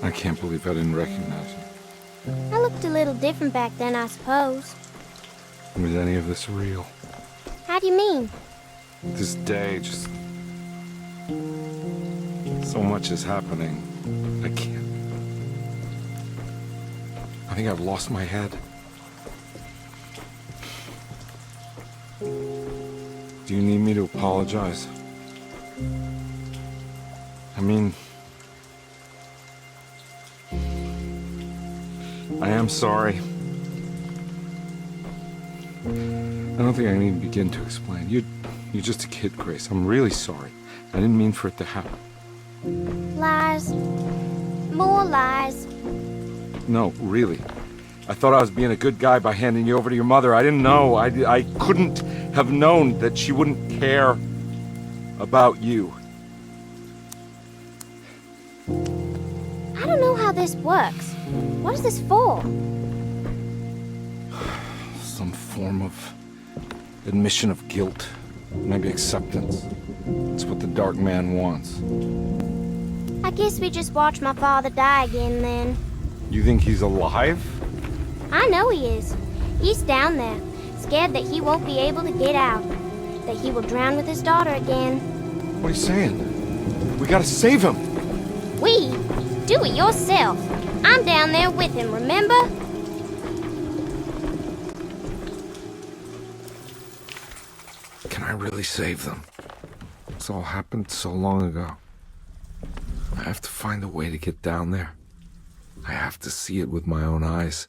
I can't believe I didn't recognize you. I looked a little different back then, I suppose. Was any of this real? How do you mean? This day, just... so much is happening. I can't... I think I've lost my head. Do you need me to apologize? I mean... I am sorry. I don't think I need to begin to explain. You're just a kid, Grace. I'm really sorry. I didn't mean for it to happen. Lies. More lies. No, really. I thought I was being a good guy by handing you over to your mother. I didn't know. I couldn't have known that she wouldn't care about you. I don't know how this works. What is this for? Some form of admission of guilt. Maybe acceptance. It's what the Dark Man wants. I guess we just watch my father die again then. You think he's alive? I know he is. He's down there, scared that he won't be able to get out. That he will drown with his daughter again. What are you saying? We gotta save him! We? Do it yourself. I'm down there with him, remember? Can I really save them? This all happened so long ago. I have to find a way to get down there. I have to see it with my own eyes.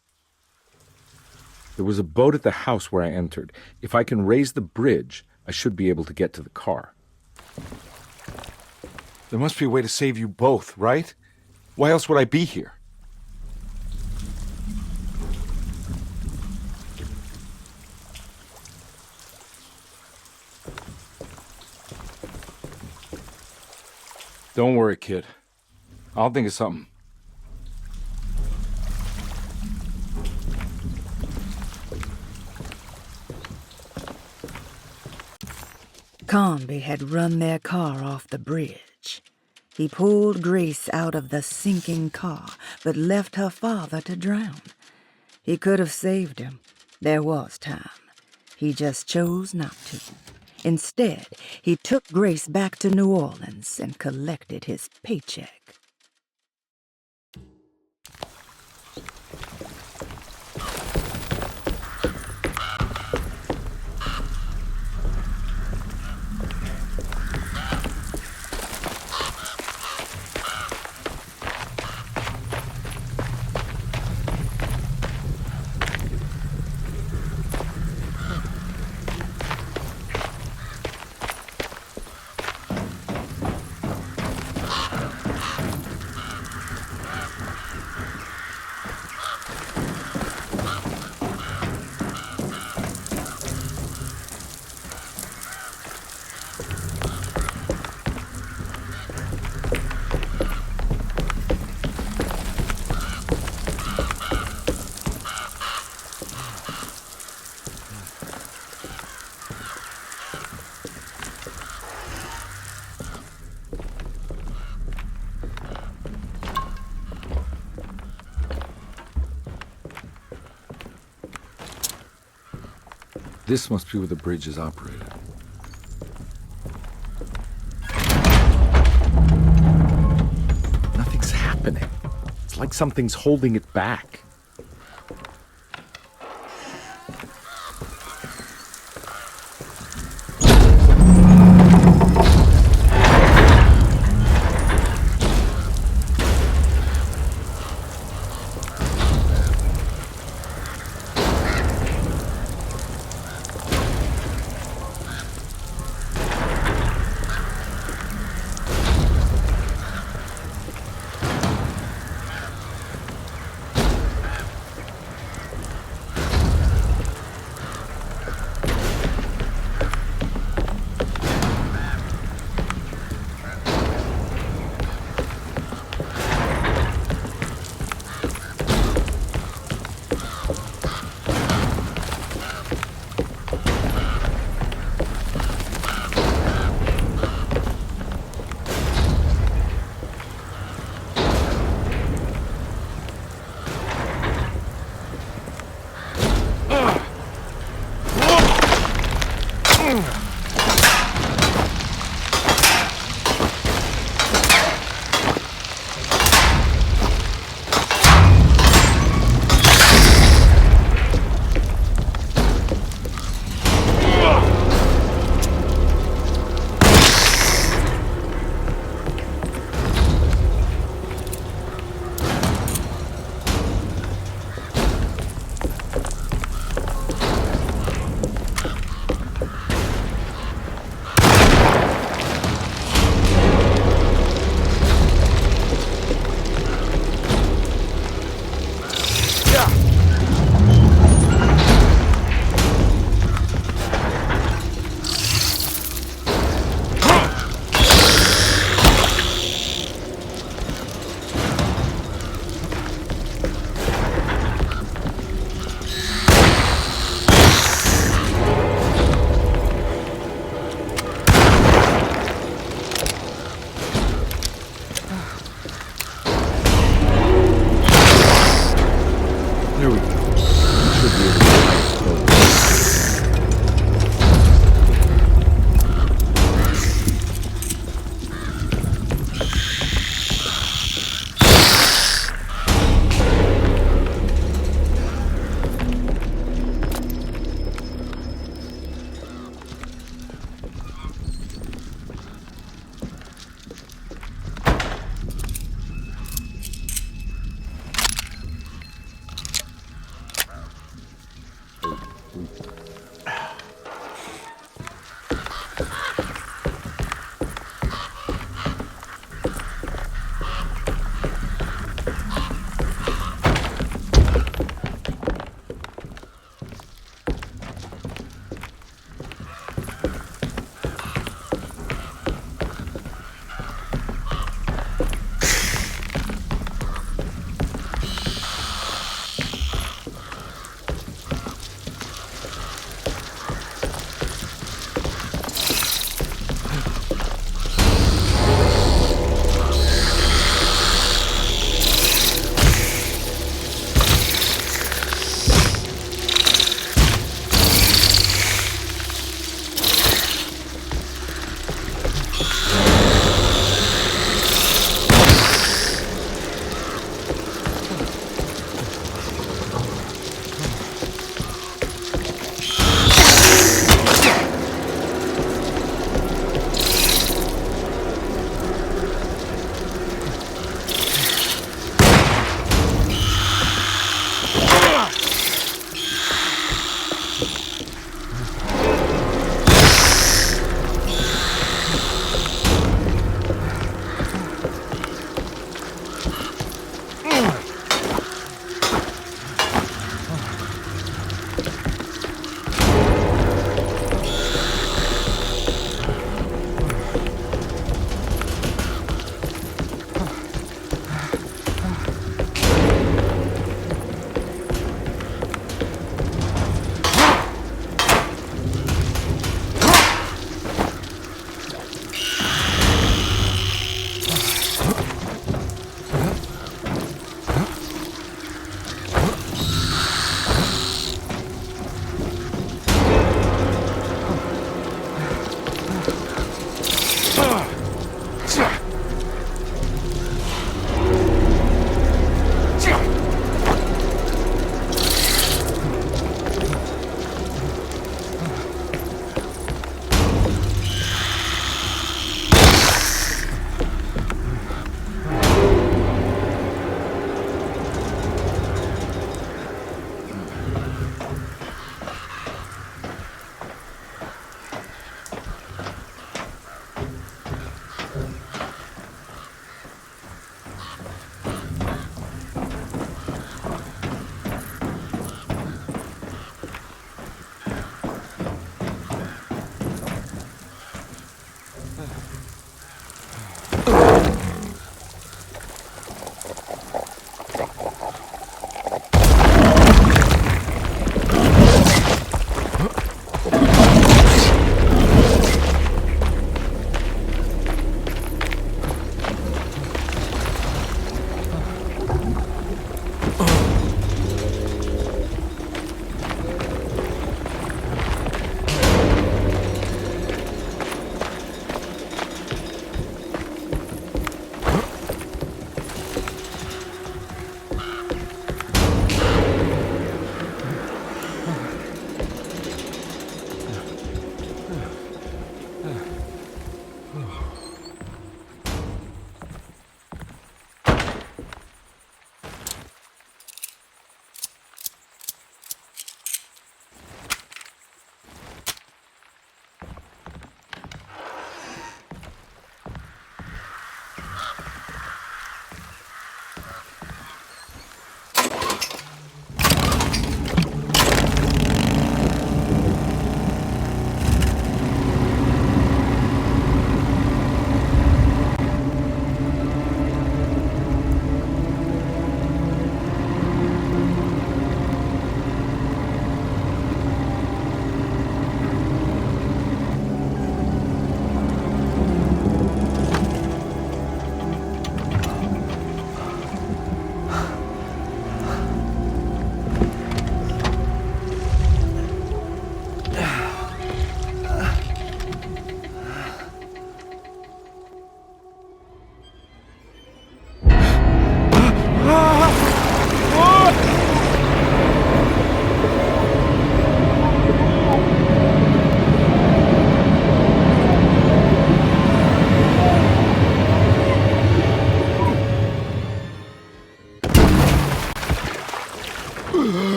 There was a boat at the house where I entered. If I can raise the bridge, I should be able to get to the car. There must be a way to save you both, right? Why else would I be here? Don't worry, kid. I'll think of something. Carnby had run their car off the bridge. He pulled Grace out of the sinking car, but left her father to drown. He could have saved him. There was time. He just chose not to. Instead, he took Grace back to New Orleans and collected his paycheck. This must be where the bridge is operated. Nothing's happening. It's like something's holding it back.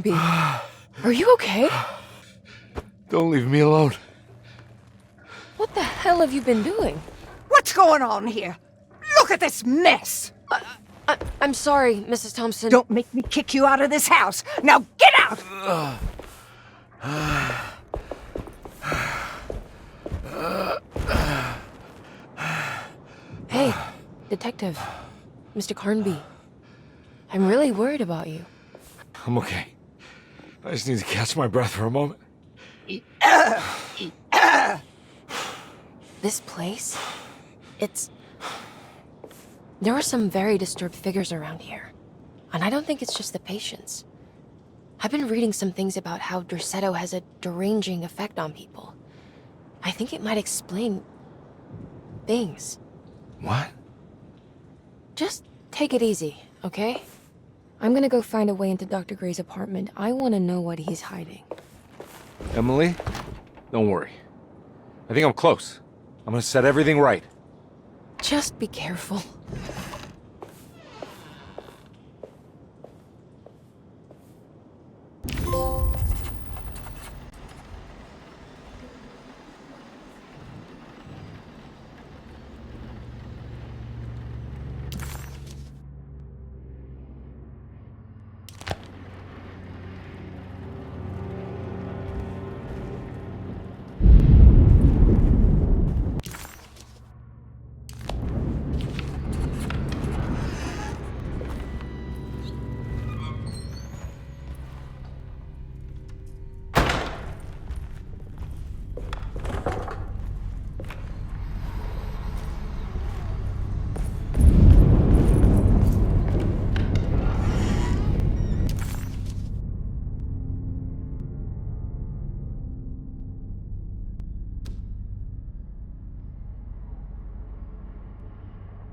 Carnby. Are you okay? Don't leave me alone. What the hell have you been doing? What's going on here? Look at this mess! I'm sorry, Mrs. Thompson. Don't make me kick you out of this house! Now get out! Hey, Detective. Mr. Carnby. I'm really worried about you. I'm okay. I just need to catch my breath for a moment. This place? There are some very disturbed figures around here. And I don't think it's just the patients. I've been reading some things about how Derceto has a deranging effect on people. I think it might explain things. What? Just take it easy, okay? I'm gonna go find a way into Dr. Gray's apartment. I want to know what he's hiding. Emily, don't worry. I think I'm close. I'm gonna set everything right. Just be careful.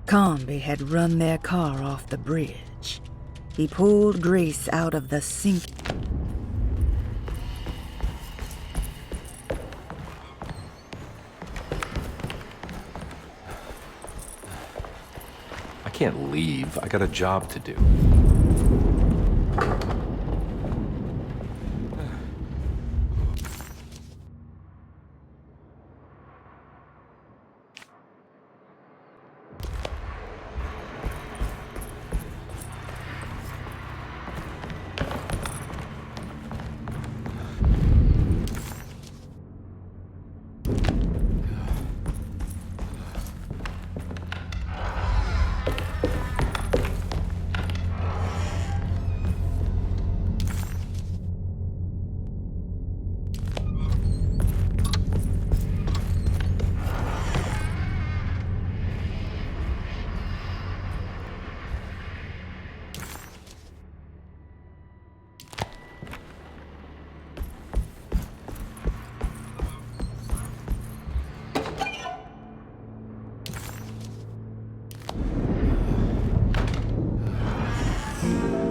Carnby had run their car off the bridge. He pulled Grace out of the sink. I can't leave. I got a job to do.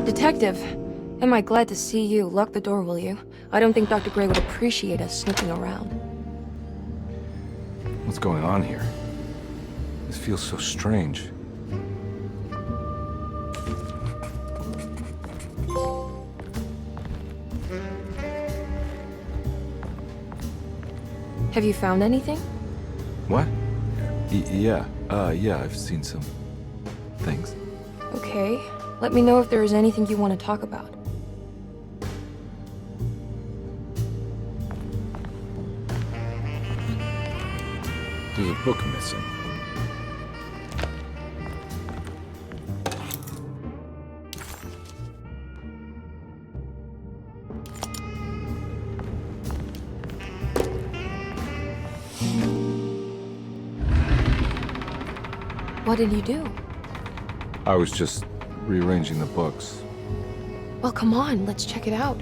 Detective, am I glad to see you. Lock the door, will you? I don't think Dr. Gray would appreciate us snooping around. What's going on here? This feels so strange. Have you found anything? What? Yeah, I've seen some things. Okay. Let me know if there is anything you want to talk about. There's a book missing. What did you do? I was just rearranging the books. Well, come on, let's check it out.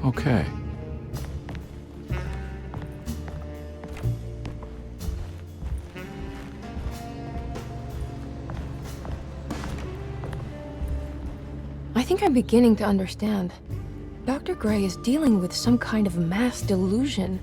Okay. I think I'm beginning to understand. Dr. Gray is dealing with some kind of mass delusion.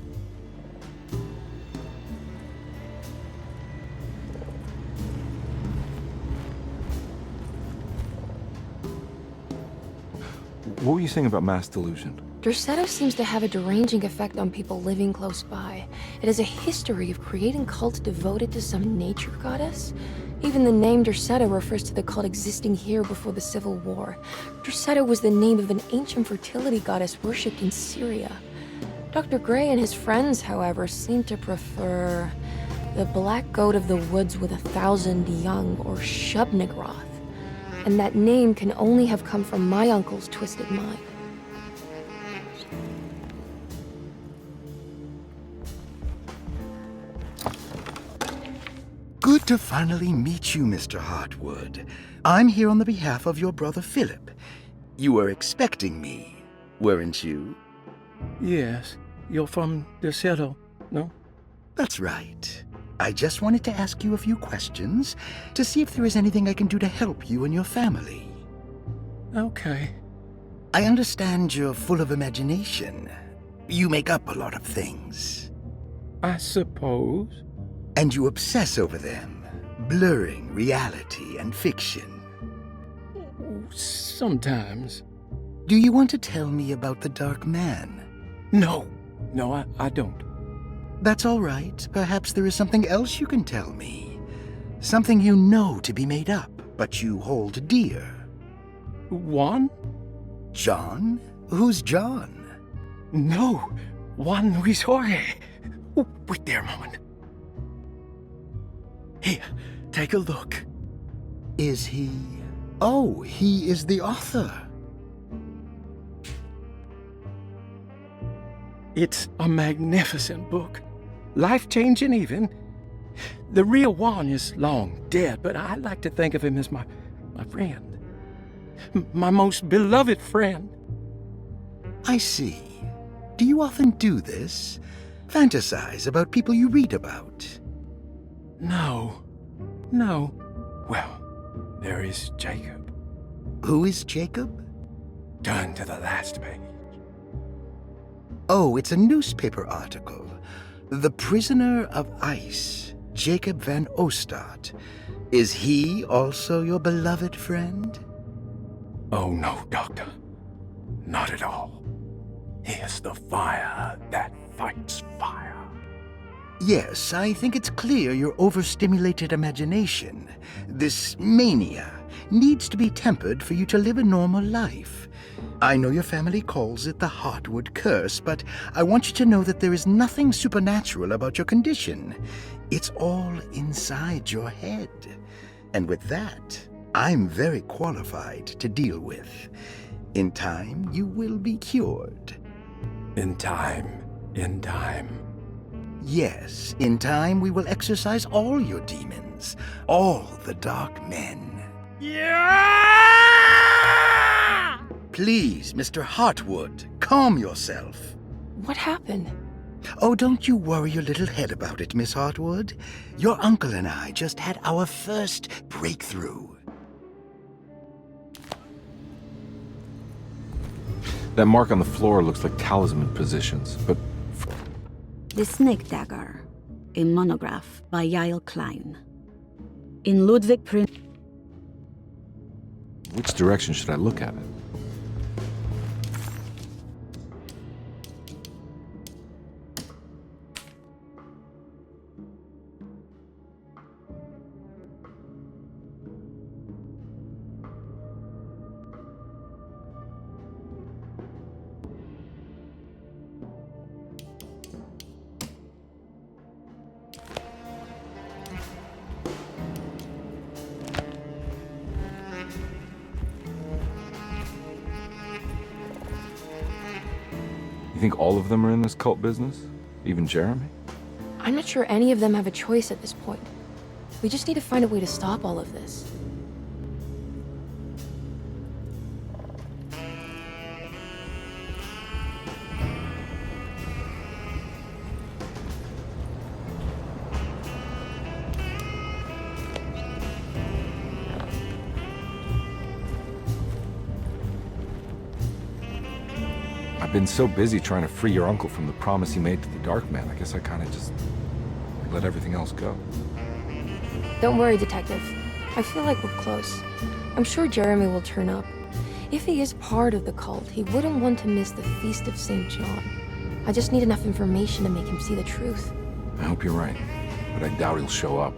What were you saying about mass delusion? Derceto seems to have a deranging effect on people living close by. It has a history of creating cults devoted to some nature goddess. Even the name Derceto refers to the cult existing here before the Civil War. Derceto was the name of an ancient fertility goddess worshipped in Syria. Dr. Gray and his friends, however, seem to prefer the black goat of the woods with 1,000 young, or Shub-Nigroth. And that name can only have come from my uncle's twisted mind. Good to finally meet you, Mr. Hartwood. I'm here on the behalf of your brother Philip. You were expecting me, weren't you? Yes. You're from Derceto, no? That's right. I just wanted to ask you a few questions to see if there is anything I can do to help you and your family. Okay. I understand you're full of imagination. You make up a lot of things. I suppose. And you obsess over them, blurring reality and fiction. Sometimes. Do you want to tell me about the Dark Man? No. No, I don't. That's all right. Perhaps there is something else you can tell me. Something you know to be made up, but you hold dear. Juan? John? Who's John? No. Juan Luis Jorge. Oh, wait there a moment. Here, take a look. Is he... Oh, he is the author. It's a magnificent book. Life-changing even. The real Juan is long dead, but I like to think of him as my friend. My most beloved friend. I see. Do you often do this? Fantasize about people you read about? No. Well, there is Jacob. Who is Jacob? Turn to the last page. Oh, it's a newspaper article. The Prisoner of Ice, Jacob van Ostad. Is he also your beloved friend? Oh no, Doctor. Not at all. He is the fire that fights fire. Yes, I think it's clear your overstimulated imagination, this mania, needs to be tempered for you to live a normal life. I know your family calls it the Hartwood curse, but I want you to know that there is nothing supernatural about your condition. It's all inside your head. And with that, I'm very qualified to deal with. In time, you will be cured. In time. Yes, in time we will exorcise all your demons, all the dark men. Yeah! Please, Mr. Hartwood, calm yourself. What happened? Oh, don't you worry your little head about it, Miss Hartwood. Your uncle and I just had our first breakthrough. That mark on the floor looks like talisman positions, but The Snake Dagger, a monograph by Yael Klein. In Ludwig print. which direction should I look at it? You think all of them are in this cult business? Even Jeremy? I'm not sure any of them have a choice at this point. We just need to find a way to stop all of this. been so busy trying to free your uncle from the promise he made to the Dark Man, I guess I kind of just let everything else go. Don't worry, Detective. I feel like we're close. I'm sure Jeremy will turn up. If he is part of the cult, he wouldn't want to miss the Feast of St. John. I just need enough information to make him see the truth. I hope you're right, but I doubt he'll show up.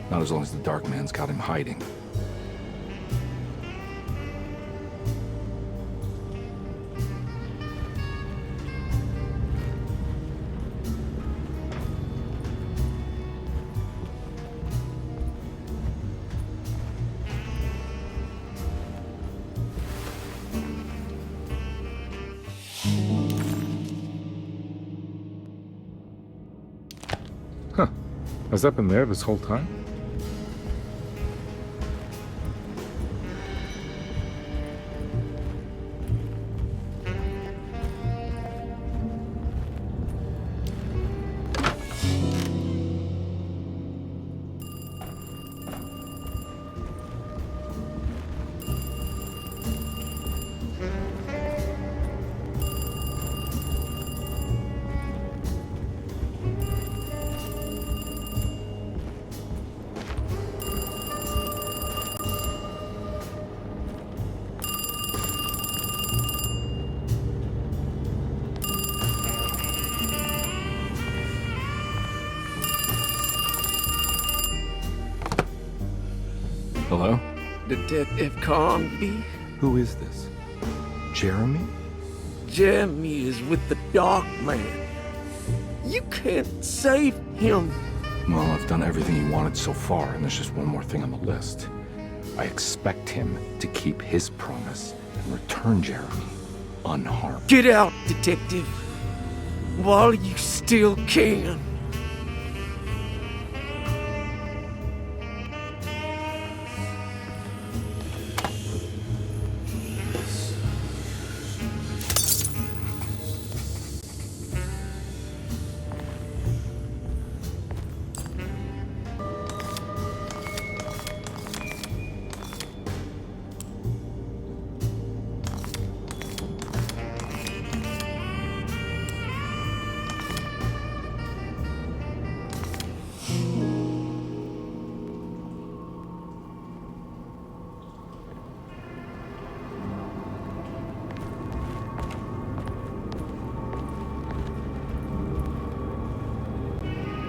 Not as long as the Dark Man's got him hiding. Huh. Has that been there this whole time? Hello? Detective Carnby? Who is this? Jeremy? Jeremy is with the Dark Man. You can't save him. Well, I've done everything he wanted so far, and there's just one more thing on the list. I expect him to keep his promise and return Jeremy unharmed. Get out, Detective. While you still can.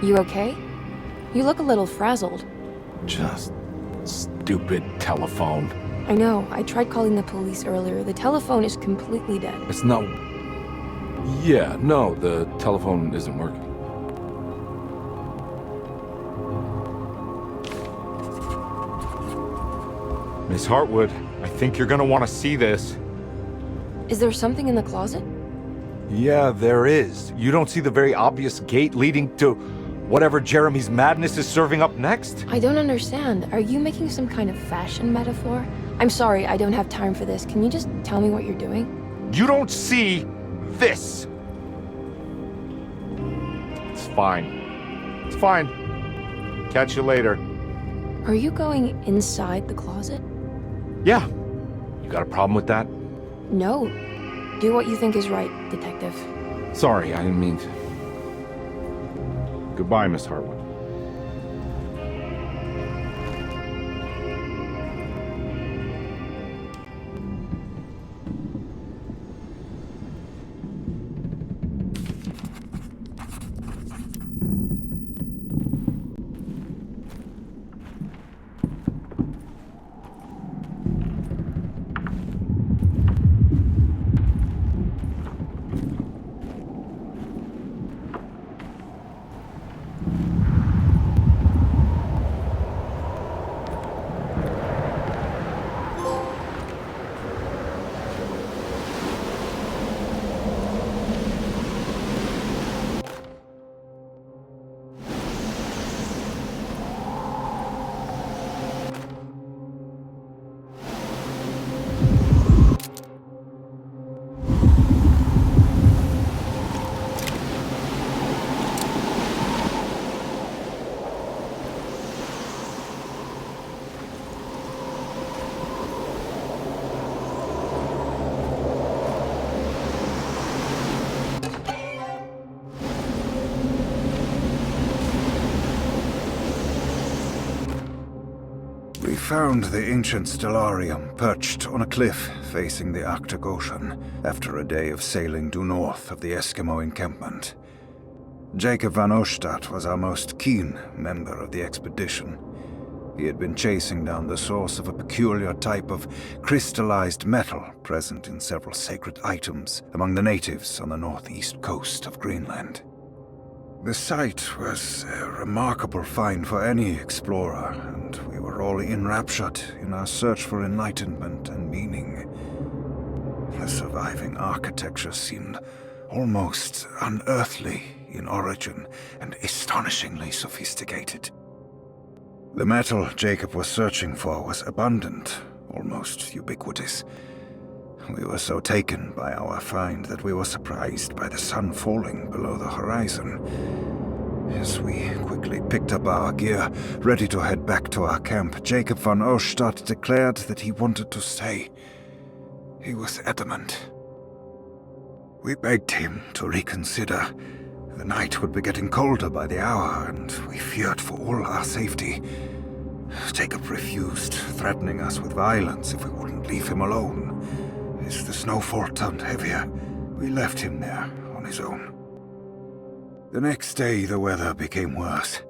You okay? You look a little frazzled. Just stupid telephone. I know. I tried calling the police earlier. The telephone is completely dead. It's not... Yeah, no, the telephone isn't working. Miss Hartwood, I think you're gonna want to see this. Is there something in the closet? Yeah, there is. You don't see the very obvious gate leading to whatever Jeremy's madness is serving up next? I don't understand. Are you making some kind of fashion metaphor? I'm sorry, I don't have time for this. Can you just tell me what you're doing? You don't see this. It's fine. It's fine. Catch you later. Are you going inside the closet? Yeah. You got a problem with that? No. Do what you think is right, Detective. Sorry, I didn't mean to. Goodbye, Miss Hartwood. found the ancient stellarium perched on a cliff facing the Arctic Ocean after a day of sailing due north of the Eskimo encampment. Jacob van Oostad was our most keen member of the expedition. He had been chasing down the source of a peculiar type of crystallized metal present in several sacred items among the natives on the northeast coast of Greenland. The site was a remarkable find for any explorer, and we were all enraptured in our search for enlightenment and meaning. The surviving architecture seemed almost unearthly in origin and astonishingly sophisticated. The metal Jacob was searching for was abundant, almost ubiquitous. We were so taken by our find that we were surprised by the sun falling below the horizon. As we quickly picked up our gear, ready to head back to our camp, Jacob van Oostad declared that he wanted to stay. He was adamant. We begged him to reconsider. The night would be getting colder by the hour, and we feared for all our safety. Jacob refused, threatening us with violence if we wouldn't leave him alone. As the snowfall turned heavier, we left him there on his own. The next day, the weather became worse,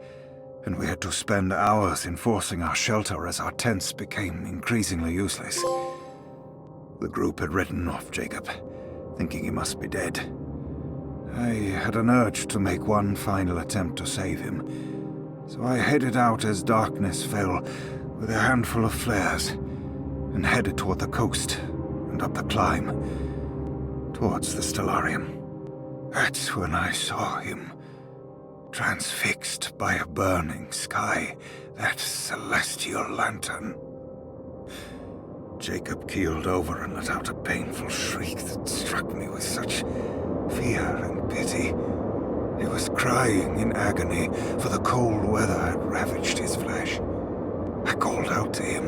and we had to spend hours enforcing our shelter as our tents became increasingly useless. The group had written off Jacob, thinking he must be dead. I had an urge to make one final attempt to save him, so I headed out as darkness fell with a handful of flares and headed toward the coast and up the climb towards the stellarium. That's when I saw him, transfixed by a burning sky, that celestial lantern. Jacob keeled over and let out a painful shriek that struck me with such fear and pity. He was crying in agony, for the cold weather had ravaged his flesh. I called out to him,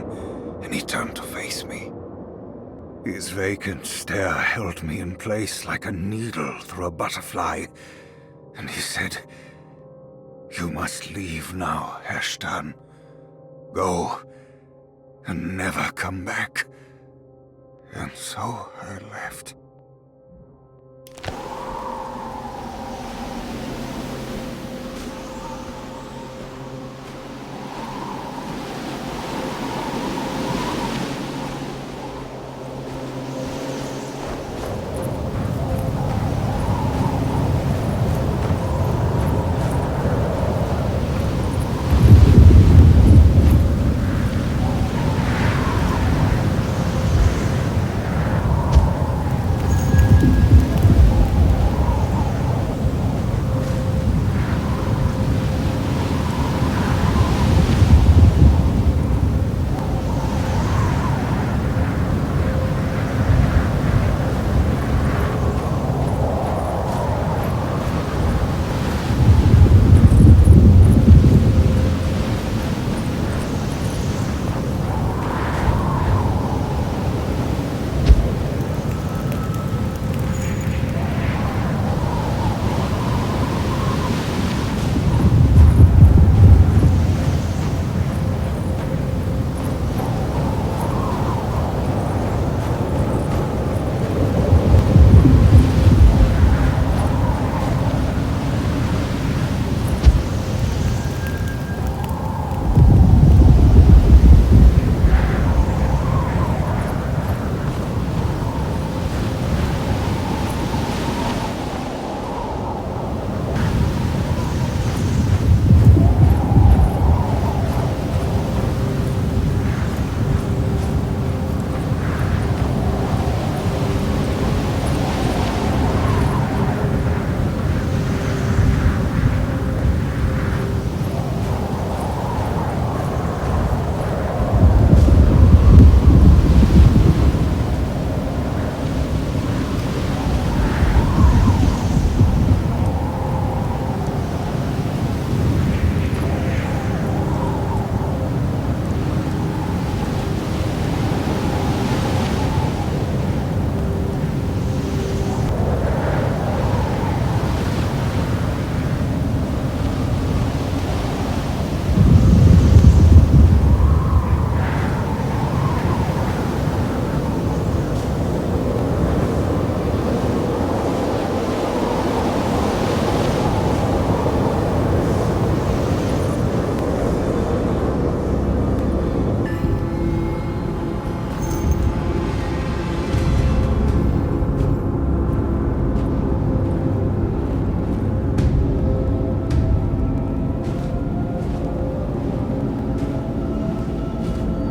and he turned to face me. His vacant stare held me in place like a needle through a butterfly, and he said, "You must leave now, Herstan. Go, and never come back." And so I left.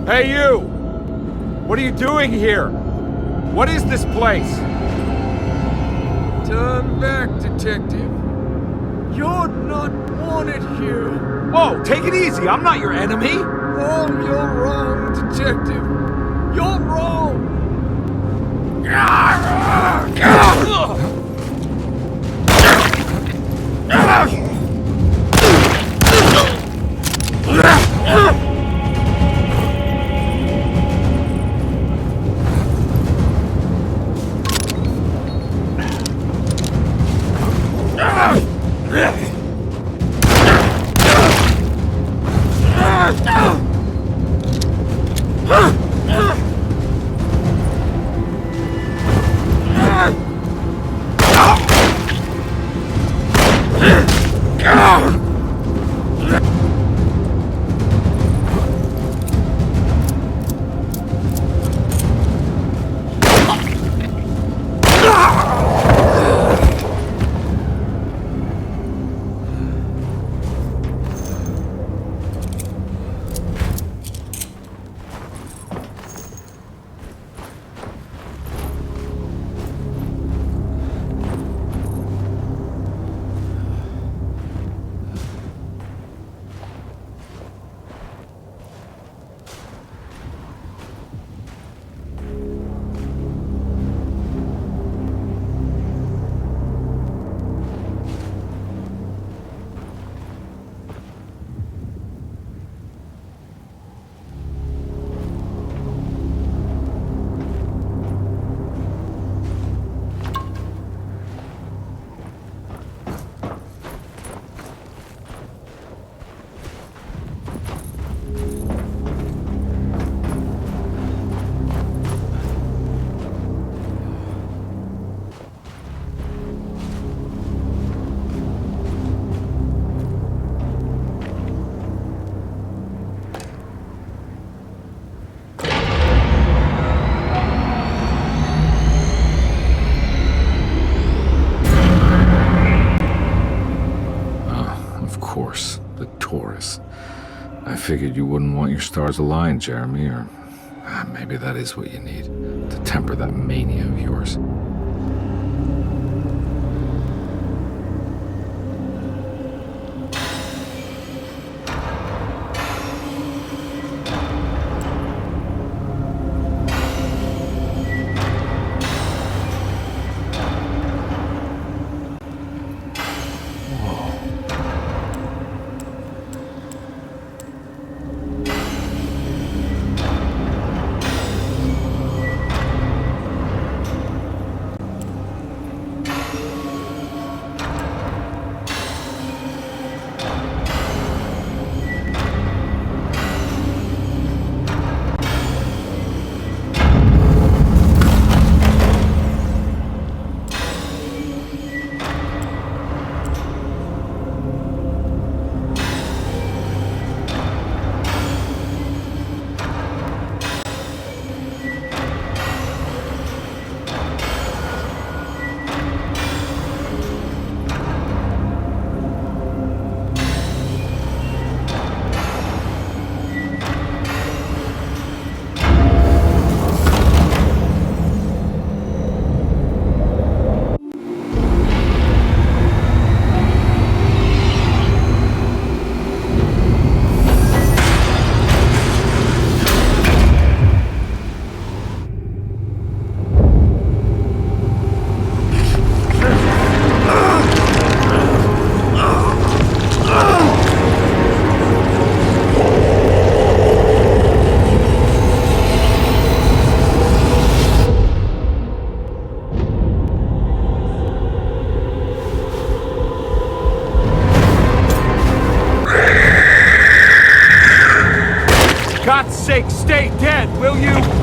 Hey, you! What are you doing here? What is this place? Turn back, detective. You're not wanted here. Whoa, take it easy. I'm not your enemy. Wrong, you're wrong, detective. You're wrong. I figured you wouldn't want your stars aligned, Jeremy, or maybe that is what you need to temper that mania of yours. God's sake, stay dead, will you?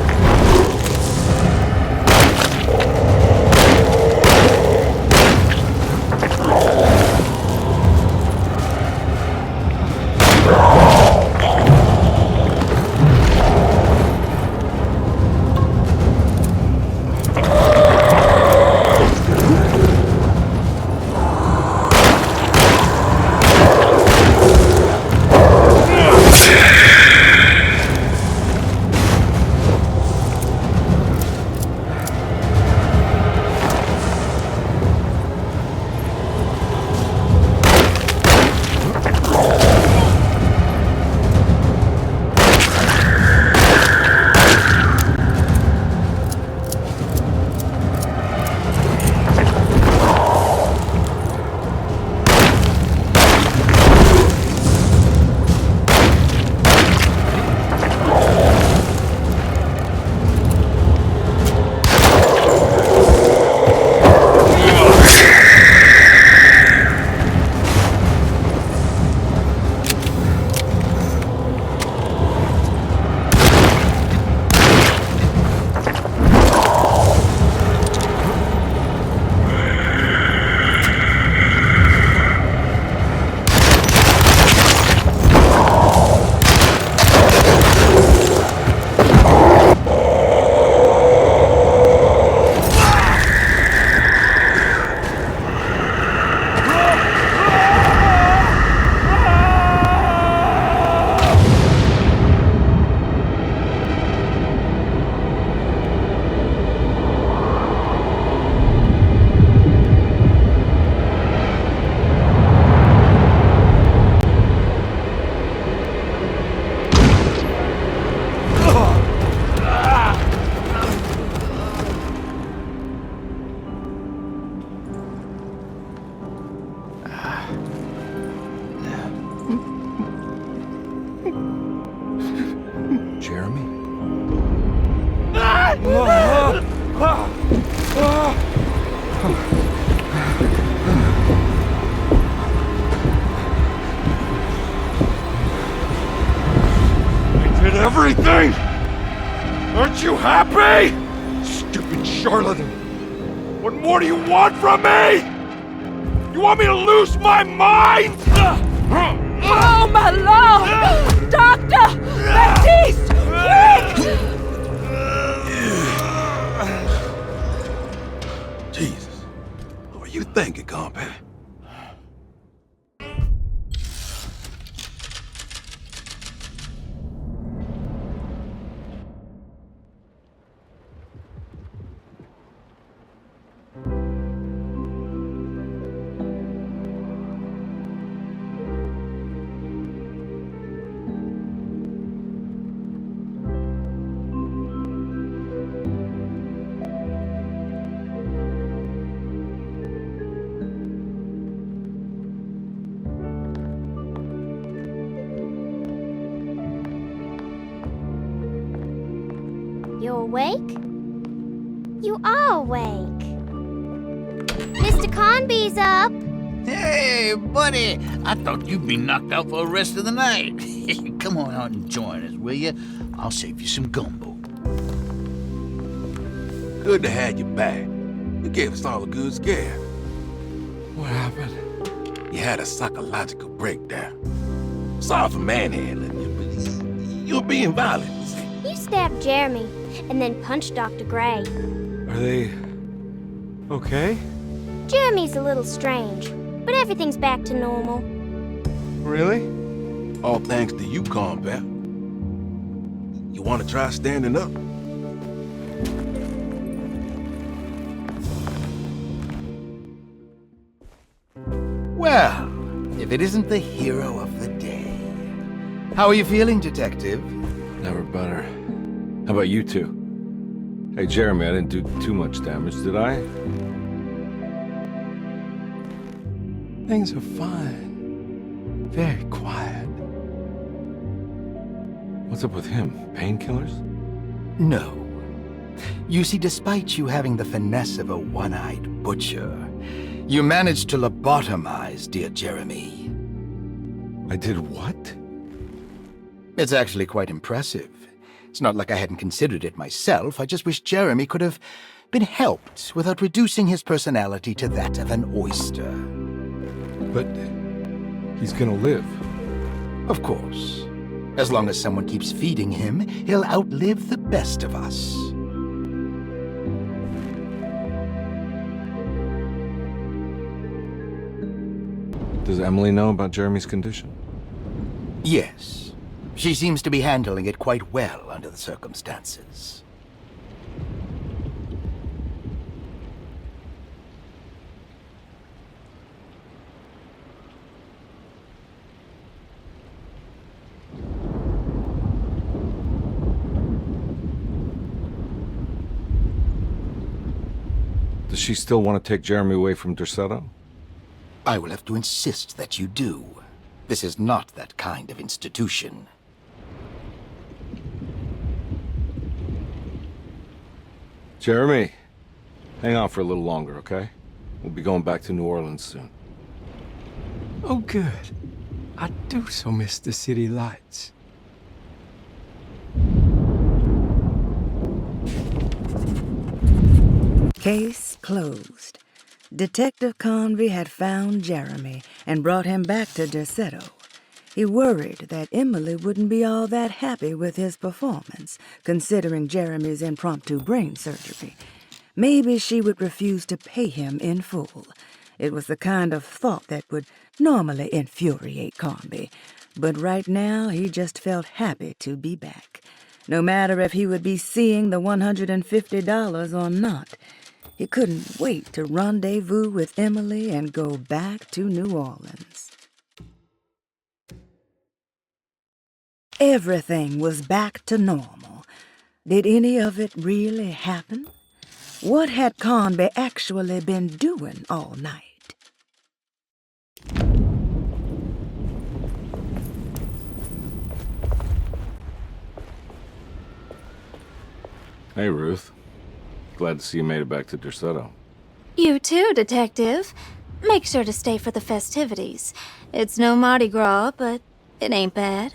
I did everything! Aren't you happy? Stupid charlatan! What more do you want from me? You want me to lose my mind? Oh, my lord! Doctor! Baptiste! Quick! Jesus. What are you thinking, Carnby? You awake? You are awake. Mr. Carnby's up. Hey, buddy! I thought you'd be knocked out for the rest of the night. Come on out and join us, will you? I'll save you some gumbo. Good to have you back. You gave us all a good scare. What happened? You had a psychological breakdown. Sorry for manhandling you, but you're being violent. You stabbed Jeremy and then punched Dr. Gray. Are they okay? Jeremy's a little strange, but everything's back to normal. Really? All thanks to you, Carnby. You want to try standing up? Well, if it isn't the hero of the day. How are you feeling, Detective? Never better. How about you two? Hey, Jeremy, I didn't do too much damage, did I? Things are fine. Very quiet. What's up with him? Painkillers? No. You see, despite you having the finesse of a one-eyed butcher, you managed to lobotomize dear Jeremy. I did what? It's actually quite impressive. It's not like I hadn't considered it myself. I just wish Jeremy could have been helped without reducing his personality to that of an oyster. But he's gonna live. Of course. As long as someone keeps feeding him, he'll outlive the best of us. Does Emily know about Jeremy's condition? Yes. She seems to be handling it quite well under the circumstances. Does she still want to take Jeremy away from Derceto? I will have to insist that you do. This is not that kind of institution. Jeremy, hang on for a little longer, okay? We'll be going back to New Orleans soon. Oh, good. I do so miss the city lights. Case closed. Detective Carnby had found Jeremy and brought him back to Derceto. He worried that Emily wouldn't be all that happy with his performance, considering Jeremy's impromptu brain surgery. Maybe she would refuse to pay him in full. It was the kind of thought that would normally infuriate Carnby, but right now he just felt happy to be back. No matter if he would be seeing the $150 or not, he couldn't wait to rendezvous with Emily and go back to New Orleans. Everything was back to normal. Did any of it really happen? What had Carnby actually been doing all night? Hey, Ruth. Glad to see you made it back to Derceto. You too, Detective. Make sure to stay for the festivities. It's no Mardi Gras, but it ain't bad.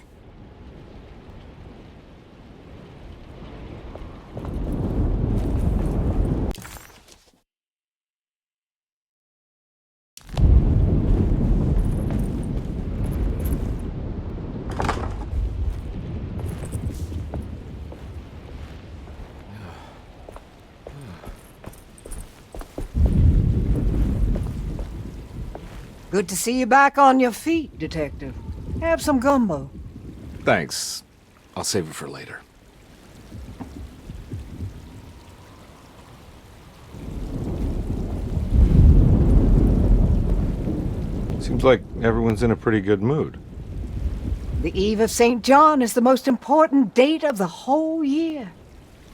Good to see you back on your feet, Detective. Have some gumbo. Thanks. I'll save it for later. Seems like everyone's in a pretty good mood. The Eve of St. John is the most important date of the whole year.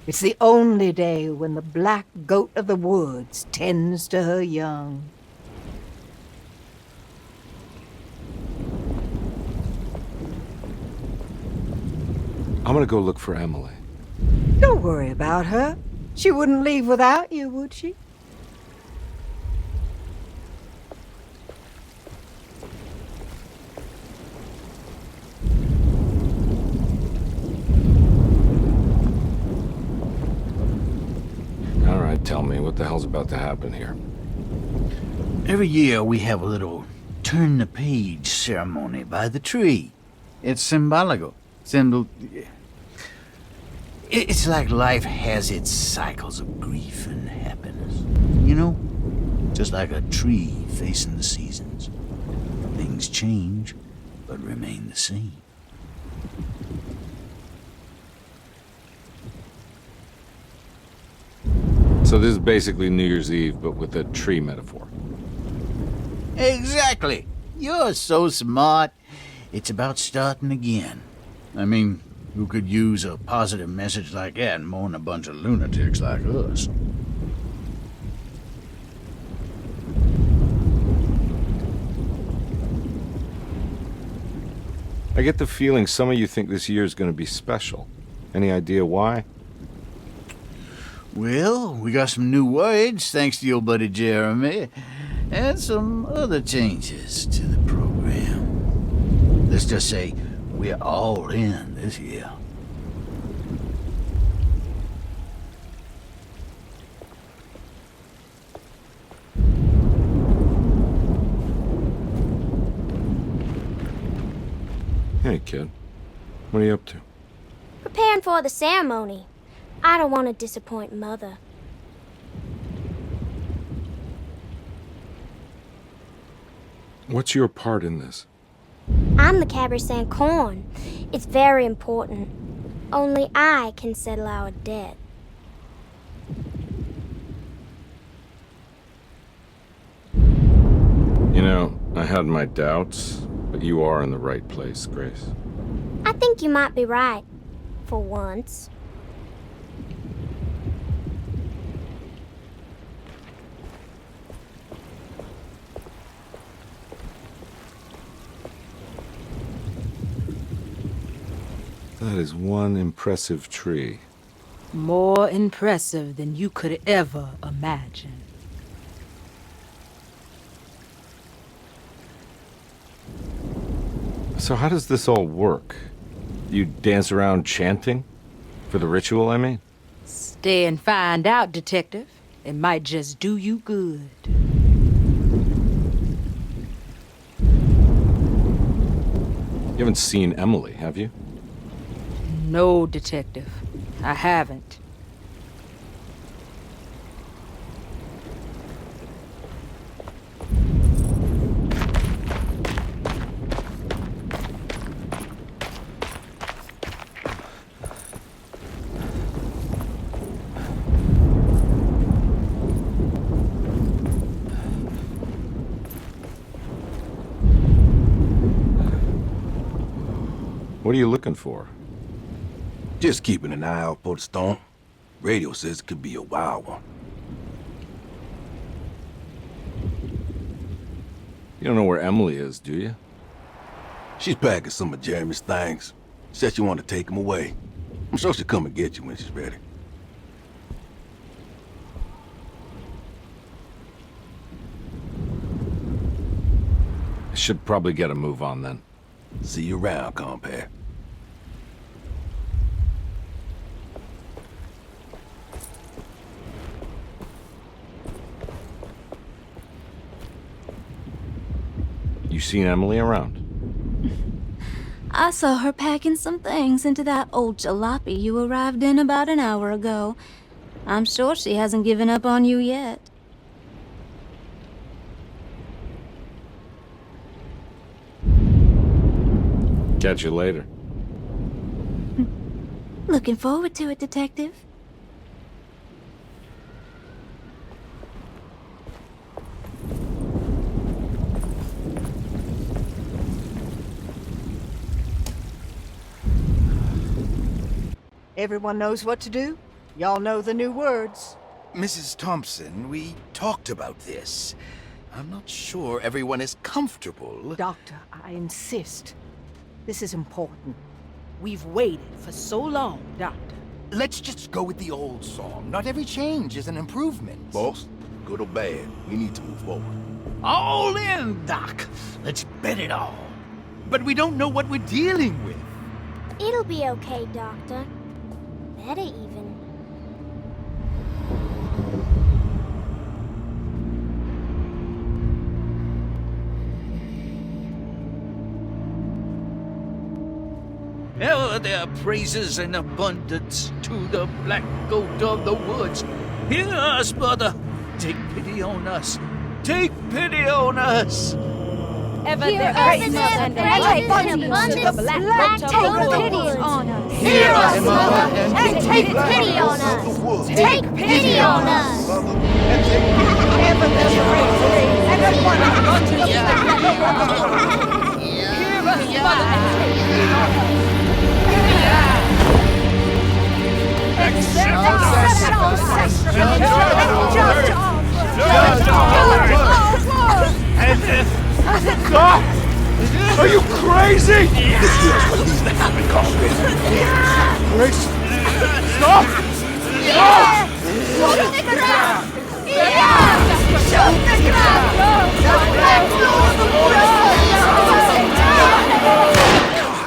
It's the only day when the black goat of the woods tends to her young. I'm gonna go look for Emily. Don't worry about her. She wouldn't leave without you, would she? All right, tell me, what the hell's about to happen here? Every year we have a little turn-the-page ceremony by the tree. It's symbolical. It's like life has its cycles of grief and happiness. You know? Just like a tree facing the seasons. Things change, but remain the same. So this is basically New Year's Eve, but with a tree metaphor. Exactly. You're so smart. It's about starting again. I mean, who could use a positive message like that more than a bunch of lunatics like us? I get the feeling some of you think this year is going to be special. Any idea why? Well, we got some new words, thanks to your buddy Jeremy, and some other changes to the program. Let's just say we're all in this year. Hey, kid. What are you up to? Preparing for the ceremony. I don't want to disappoint Mother. What's your part in this? I'm the Cabaret Saint Corn. It's very important. Only I can settle our debt. You know, I had my doubts, but you are in the right place, Grace. I think you might be right. For once. That is one impressive tree. More impressive than you could ever imagine. So how does this all work? You dance around chanting? For the ritual, I mean? Stay and find out, Detective. It might just do you good. You haven't seen Emily, have you? No, Detective. I haven't. What are you looking for? Just keeping an eye out for the storm. Radio says it could be a wild one. You don't know where Emily is, do you? She's packing some of Jeremy's things. Said she wanted to take them away. I'm sure she'll come and get you when she's ready. should probably get a move on then. See you around, compare. You seen Emily around? I saw her packing some things into that old jalopy you arrived in about an hour ago. I'm sure she hasn't given up on you yet. Catch you later. Looking forward to it, Detective. Everyone knows what to do? Y'all know the new words. Mrs. Thompson, we talked about this. I'm not sure everyone is comfortable. Doctor, I insist. This is important. We've waited for so long, Doctor. Let's just go with the old song. Not every change is an improvement. Boss, good or bad, we need to move forward. All in, Doc. Let's bet it all. But we don't know what we're dealing with. It'll be okay, Doctor. Better even. Ever there praises in abundance to the black goat of the woods. Hear us, brother. Take pity on us. Take pity on us. Ever there praises in abundance to the black goat of the woods. Hear us, Mother, and take pity on us. Take pity on us. Ever there praises and abundance to the black goat of the woods. Hear us, Mother, and take pity on us. Stop! Are you crazy? This is what needs to happen, Carnby. Grace! Stop! Stop! Shoot the ground! Shoot the ground!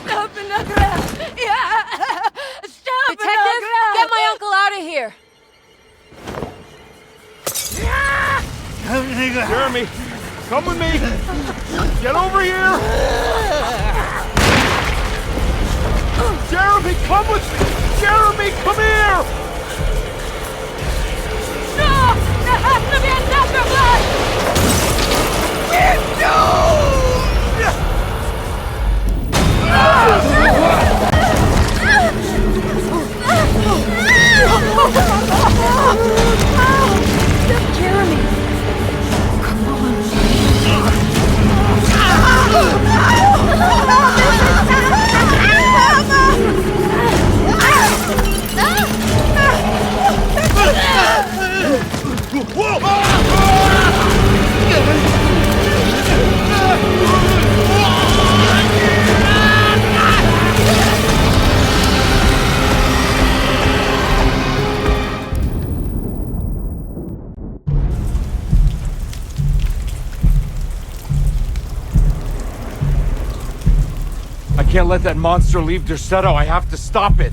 Stop in the ground! Stop! Detective, get my uncle out of here! Jeremy, come with me! Get over here! Jeremy, come with me! Jeremy, come here! No! There has to be another blood! We're Jeremy! I can't let that monster leave Derceto. I have to stop it.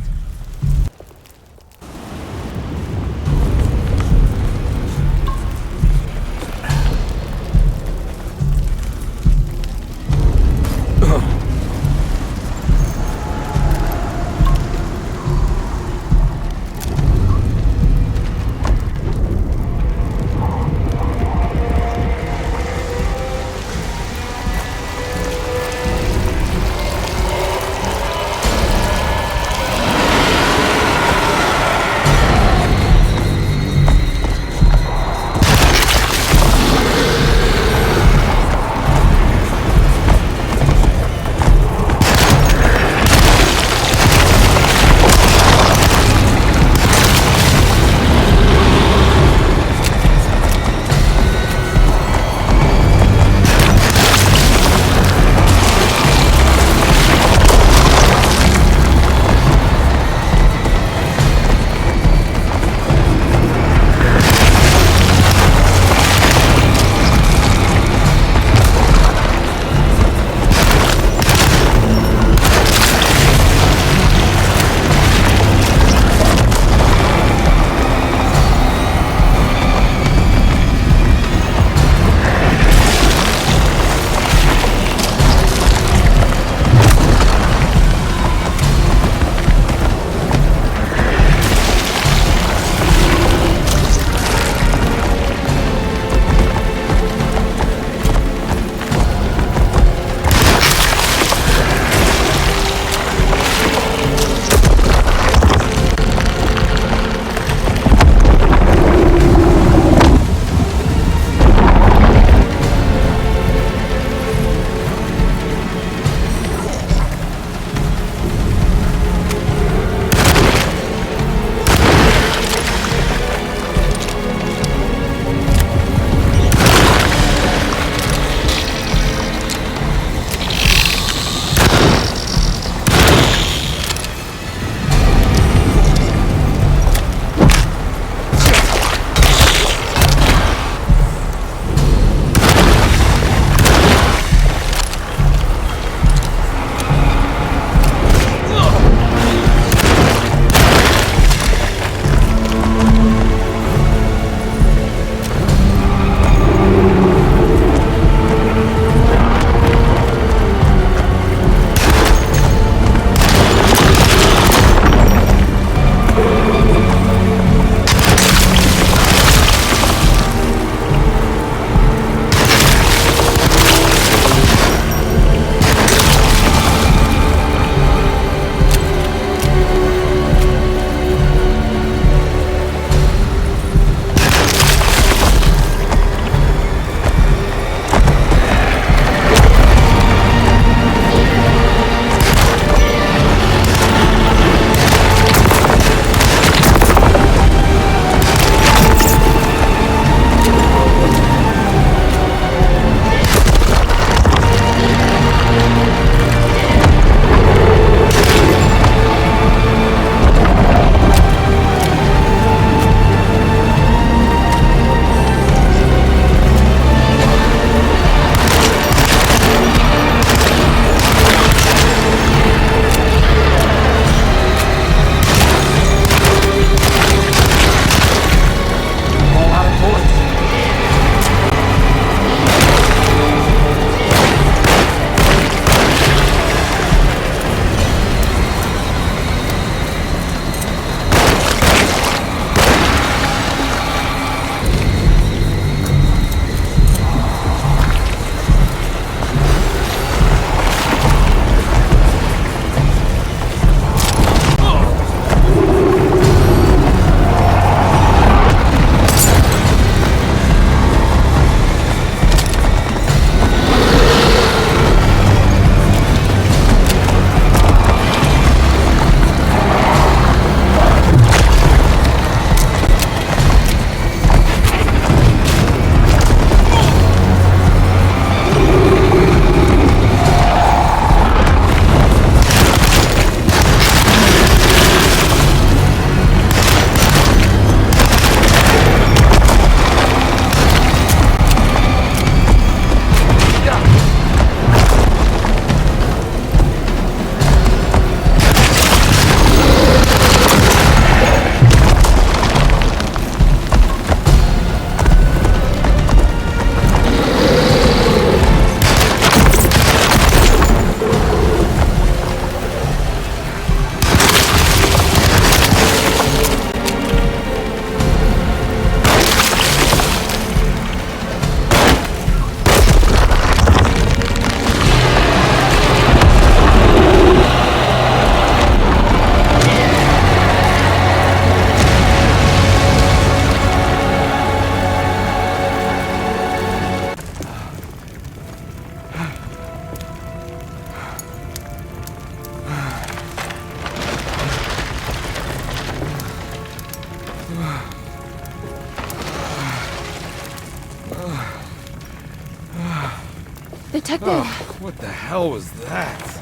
Detective! Oh, what the hell was that?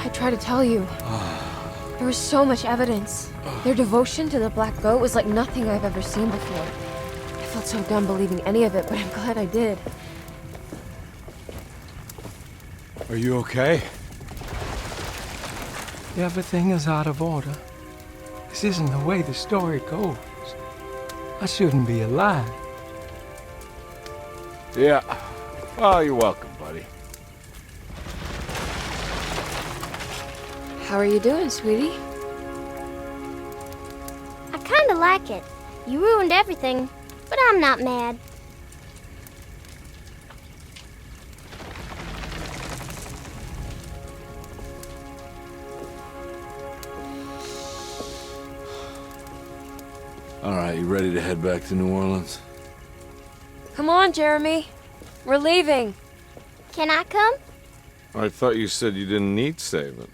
I tried to tell you. There was so much evidence. Their devotion to the Black Goat was like nothing I've ever seen before. I felt so dumb believing any of it, but I'm glad I did. Are you okay? Everything is out of order. This isn't the way the story goes. I shouldn't be alive. Yeah. Well, you're welcome, buddy. How are you doing, sweetie? I kinda like it. You ruined everything, but I'm not mad. All right, you ready to head back to New Orleans? Come on, Jeremy. We're leaving. Can I come? I thought you said you didn't need saving.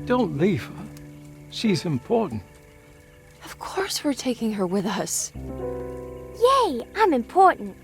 Don't leave her. She's important. Of course we're taking her with us. Yay, I'm important.